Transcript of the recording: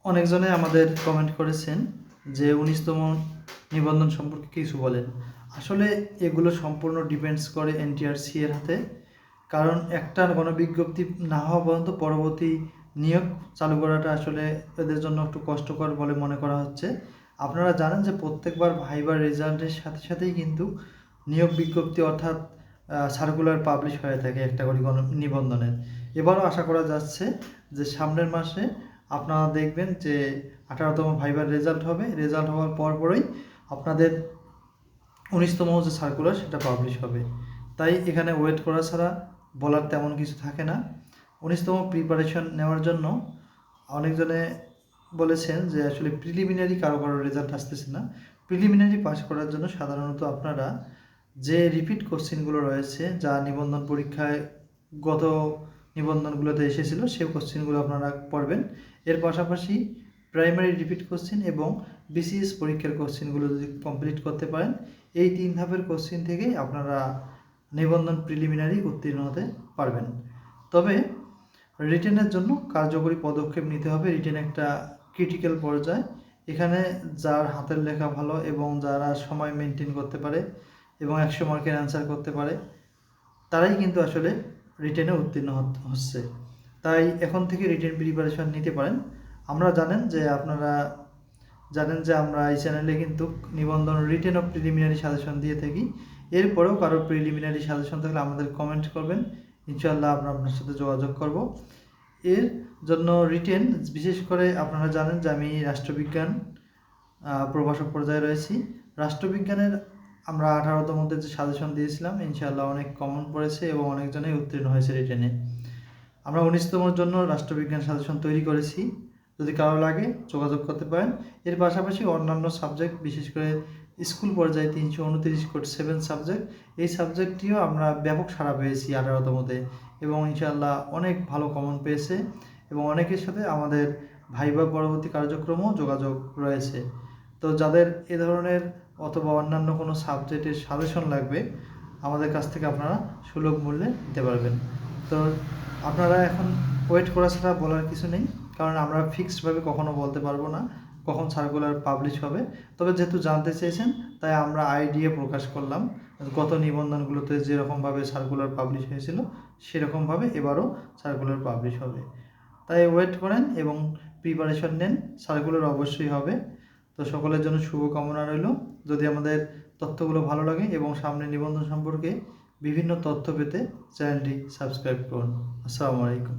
অনেকজনে আমাদের কমেন্ট করেছেন যে ১৯তম নিবন্ধন সম্পর্কে কিছু বলেন। আসলে এগুলো সম্পূর্ণ ডিপেন্ডস করে এনটিআরসি এর হাতে। কারণ একটা গণবিজ্ঞপ্তি না হওয়া পর্যন্ত পরবর্তী নিয়োগ চালু করাটা আসলে এদের জন্য একটু কষ্টকর বলে মনে করা হচ্ছে। আপনারা জানেন যে প্রত্যেকবার ভাইবার রেজাল্টের সাথে সাথেই কিন্তু নিয়োগ বিজ্ঞপ্তি অর্থাৎ সার্কুলার পাবলিশ হয়ে থাকে একটা করে নিবন্ধনের। এবারও আশা করা যাচ্ছে যে সামনের মাসে আপনারা দেখবেন যে 18তম ভাইবার রেজাল্ট হবে। রেজাল্ট হওয়ার পরপরই আপনাদের 19তম যে সার্কুলার সেটা পাবলিশ হবে। তাই এখানে ওয়েট করা ছাড়া বলার তেমন কিছু থাকে না। 19তম প্রিপারেশন নেওয়ার জন্য অনেকজনে বলেছেন যে আসলে প্রিলিমিনারি কারো রেজাল্ট আসতেছে না। প্রিলিমিনারি পাস করার জন্য সাধারণত আপনারা যে রিপিট কোশ্চেনগুলো রয়েছে যা নিবন্ধন পরীক্ষায় গত নিবন্ধনগুলোতে এসেছিল সেই কোশ্চেনগুলো আপনারা পড়বেন। এর পাশাপাশি প্রাইমারি রিপিট কোশ্চেন এবং বিসিএস পরীক্ষার কোশ্চেনগুলো যদি কমপ্লিট করতে পারেন, এই 3 ধাপের কোশ্চেন থেকেই আপনারা নিবন্ধন প্রিলিমিনারি উত্তীর্ণ হতে পারবেন। তবে রিটেনের জন্য কার্যকরী পদক্ষেপ নিতে হবে। রিটেন একটা ক্রিটিক্যাল পর্যায়। এখানে যার হাতের লেখা ভালো এবং যারা সময় মেনটেন করতে পারে এবং 100 মার্কের অ্যান্সার করতে পারে তারাই কিন্তু আসলে রিটেনে উত্তীর্ণ হচ্ছে। তাই এখন থেকে রিটেন প্রিপারেশন নিতে পারেন। আপনারা জানেন যে আমরা এই চ্যানেলে কিন্তু নিবন্ধন রিটেন ও প্রিলিমিনারি সাজেশন দিয়ে থাকি। এরপরেও কারো প্রিলিমিনারি সাজেশন থাকলে আমাদের কমেন্ট করবেন, ইনশাআল্লাহ আমরা আপনার সাথে যোগাযোগ করব। এর জন্য রিটেন বিশেষ করে আপনারা জানেন যে আমি রাষ্ট্রবিজ্ঞান প্রভাষক পর্যায়ে রয়েছি। রাষ্ট্রবিজ্ঞানের আমরা 18তম যে সাজেশন দিয়েছিলাম ইনশাআল্লাহ অনেক কমন পড়েছে এবং অনেকজনেই উত্তীর্ণ হয়েছে রিটেনে। আমরা 19তমর জন্য রাষ্ট্রবিজ্ঞান সাজেশন তৈরি করেছি। যদি কারো লাগে যোগাযোগ করতে পারেন। এর পাশাপাশি অন্যান্য সাবজেক্ট বিশেষ করে স্কুল পর্যায়ে 329 কোড 7 সাবজেক্ট, এই সাবজেক্টটিও আমরা ব্যাপক সাড়া পেয়েছি 18তমতে এবং ইনশাআল্লাহ অনেক ভালো কমন পেয়েছে এবং অনেকের সাথে আমাদের ভাইবা পরবর্তী কার্যক্রমও যোগাযোগ রয়েছে। তো যাদের এ ধরনের অথবা অন্যান্য কোনো সাবজেক্টের সাজেশন লাগবে আমাদের কাছ থেকে আপনারা সুলভ মূল্যে নিতে পারবেন। তো আপনারা এখন ওয়েট করা ছাড়া বলার কিছু নেই, কারণ আমরা ফিক্সডভাবে কখনো বলতে পারবো না কখন সার্কুলার পাবলিশ হবে। তবে যেহেতু জানতে চেয়েছেন তাই আমরা আইডিয়া প্রকাশ করলাম। গত নিবন্ধনগুলোতে যেরকমভাবে সার্কুলার পাবলিশ হয়েছিল সেরকমভাবে এবারও সার্কুলার পাবলিশ হবে। তাই ওয়েট করেন এবং প্রিপারেশন নেন, সার্কুলার অবশ্যই হবে। তো সকলের জন্য শুভকামনা রইল। যদি আমাদের তথ্যগুলো ভালো লাগে এবং সামনে নিবন্ধন সম্পর্কে বিভিন্ন তথ্য পেতে চ্যানেলটি সাবস্ক্রাইব করুন। আসসালামু আলাইকুম।